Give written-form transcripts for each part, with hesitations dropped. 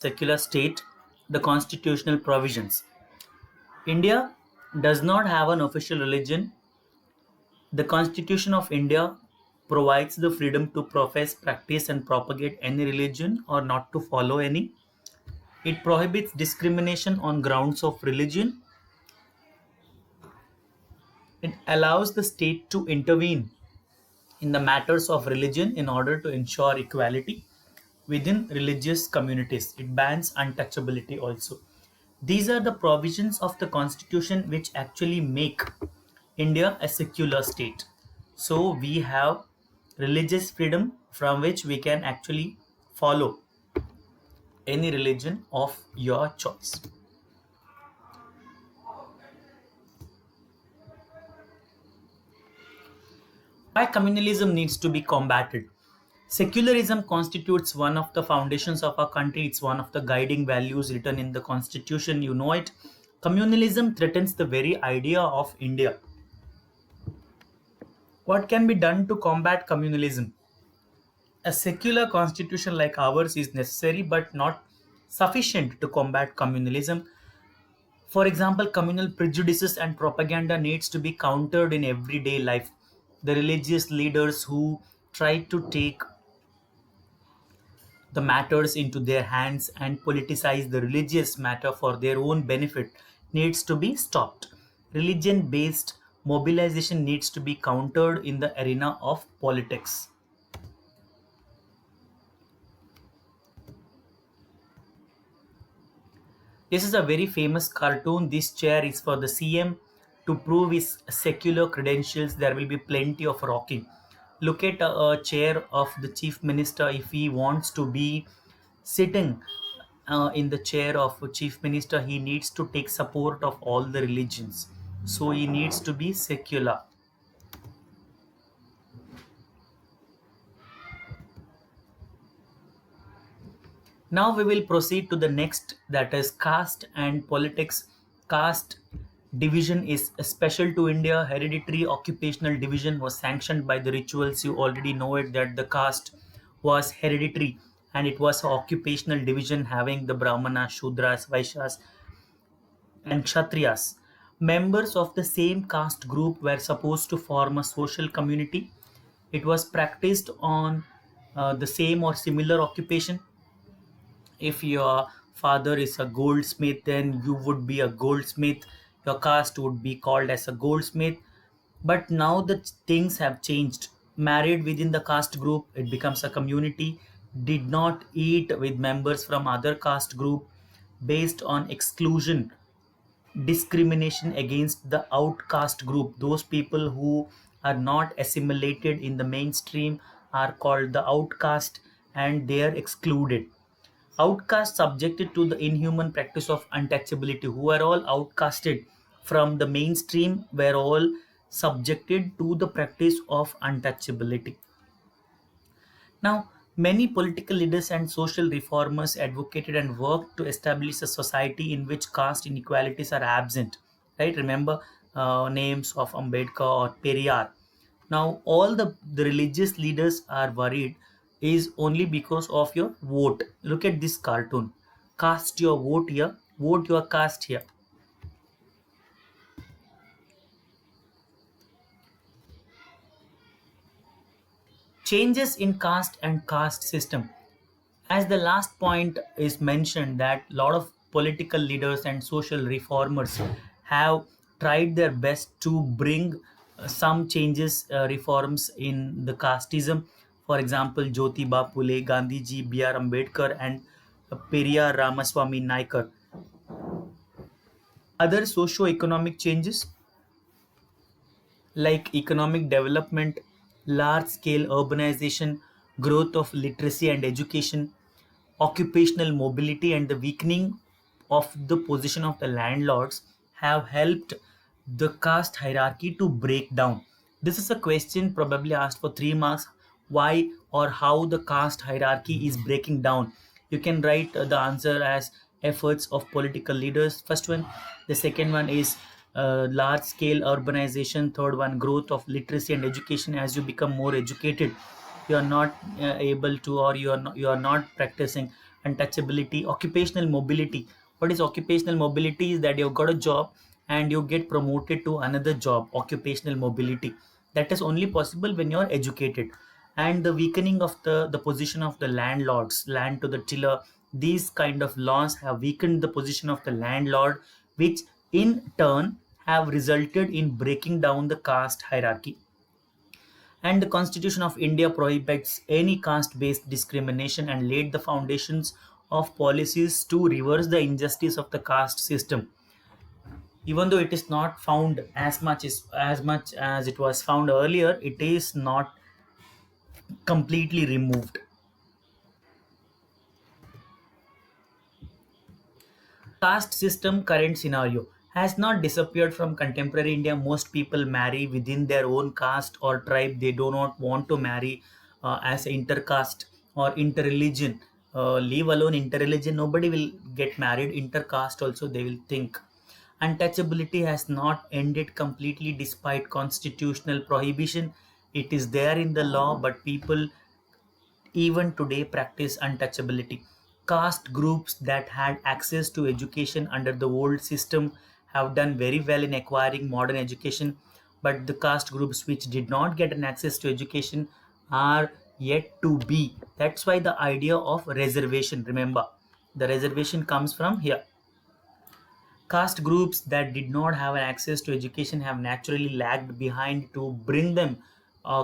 secular state, the constitutional provisions. India does not have an official religion. The Constitution of India provides the freedom to profess, practice, and propagate any religion or not to follow any. It prohibits discrimination on grounds of religion. It allows the state to intervene in the matters of religion in order to ensure equality within religious communities. It bans untouchability also. These are the provisions of the constitution which actually make India a secular state. So we have religious freedom from which we can actually follow any religion of your choice. Why communalism needs to be combated? Secularism constitutes one of the foundations of our country. It's one of the guiding values written in the constitution. You know it. Communalism threatens the very idea of India. What can be done to combat communalism? A secular constitution like ours is necessary but not sufficient to combat communalism. For example, communal prejudices and propaganda needs to be countered in everyday life. The religious leaders who try to take the matters into their hands and politicize the religious matter for their own benefit needs to be stopped. Religion based mobilization needs to be countered in the arena of politics. This is a very famous cartoon. This chair is for the CM. To prove his secular credentials, there will be plenty of rocking. Look at a chair of the chief minister. If he wants to be sitting in the chair of a chief minister, he needs to take support of all the religions. So he needs to be secular. Now we will proceed to the next, that is caste and politics. Caste division is special to India. Hereditary occupational division was sanctioned by the rituals. You already know it that the caste was hereditary and it was an occupational division having the Brahmanas, Shudras, Vaishyas, and Kshatriyas. Members of the same caste group were supposed to form a social community. It was practiced on the same or similar occupation. If your father is a goldsmith, then you would be a goldsmith. Your caste would be called as a goldsmith. But now the things have changed. Married within the caste group, it becomes a community. Did not eat with members from other caste group based on exclusion, discrimination against the outcast group. Those people who are not assimilated in the mainstream are called the outcast and they are excluded. Outcasts subjected to the inhuman practice of untouchability, who were all outcasted from the mainstream, were all subjected to the practice of untouchability. Now, many political leaders and social reformers advocated and worked to establish a society in which caste inequalities are absent. Right? Remember names of Ambedkar or Periyar. Now, all the religious leaders are worried is only because of your vote. Look at this cartoon. Cast your vote here, vote your caste here. Changes in caste and caste system. As the last point is mentioned, that a lot of political leaders and social reformers have tried their best to bring some changes, reforms in the casteism. For example, Jyotiba Phule, Gandhiji, B.R. Ambedkar, and Periyar Ramaswamy Naikar. Other socio-economic changes like economic development, large scale urbanization, growth of literacy and education, occupational mobility, and the weakening of the position of the landlords have helped the caste hierarchy to break down. This is a question probably asked for 3 marks. Why or how the caste hierarchy is breaking down? You can write the answer as efforts of political leaders. First one. The second one is large scale urbanization. Third one, growth of literacy and education. As you become more educated, you are not able to, or you are not practicing untouchability, occupational mobility. What is occupational mobility? Is that you've got a job and you get promoted to another job. Occupational mobility, that is only possible when you're educated. And the weakening of the position of the landlords, land to the tiller, these kind of laws have weakened the position of the landlord, which in turn have resulted in breaking down the caste hierarchy. And the Constitution of India prohibits any caste based discrimination and laid the foundations of policies to reverse the injustice of the caste system. Even though it is not found as much as it was found earlier, it is not completely removed. Caste system current scenario has not disappeared from contemporary India. Most people marry within their own caste or tribe. They do not want to marry as intercaste or interreligion. Leave alone interreligion, nobody will get married. Intercaste also they will think. Untouchability has not ended completely despite constitutional prohibition. It is there in the law, but people even today practice untouchability. Caste groups that had access to education under the old system have done very well in acquiring modern education, but the caste groups which did not get an access to education are yet to be. That's why the idea of reservation, remember, the reservation comes from here. Caste groups that did not have access to education have naturally lagged behind to bring them,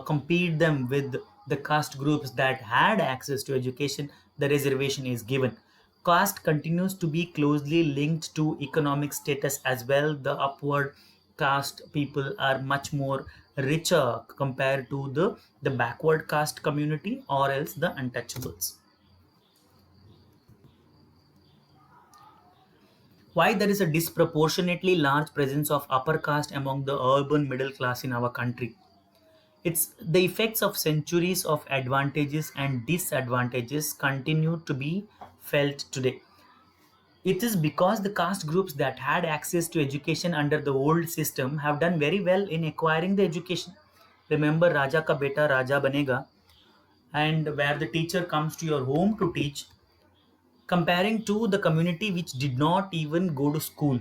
compete them with the caste groups that had access to education. The reservation is given. Caste continues to be closely linked to economic status as well. The upward caste people are much more richer compared to the backward caste community or else the untouchables. Why there is a disproportionately large presence of upper caste among the urban middle class in our country? It's the effects of centuries of advantages and disadvantages continue to be felt today. It is because the caste groups that had access to education under the old system have done very well in acquiring the education. Remember Raja ka beta Raja banega, and where the teacher comes to your home to teach, comparing to the community which did not even go to school.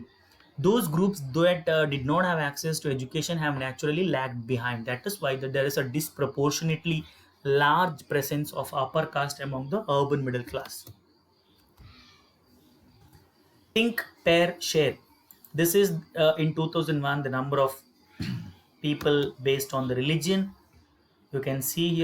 Those groups that did not have access to education have naturally lagged behind. That is why there is a disproportionately large presence of upper caste among the urban middle class. Think, pair, share. This is in 2001 the number of people based on the religion. You can see here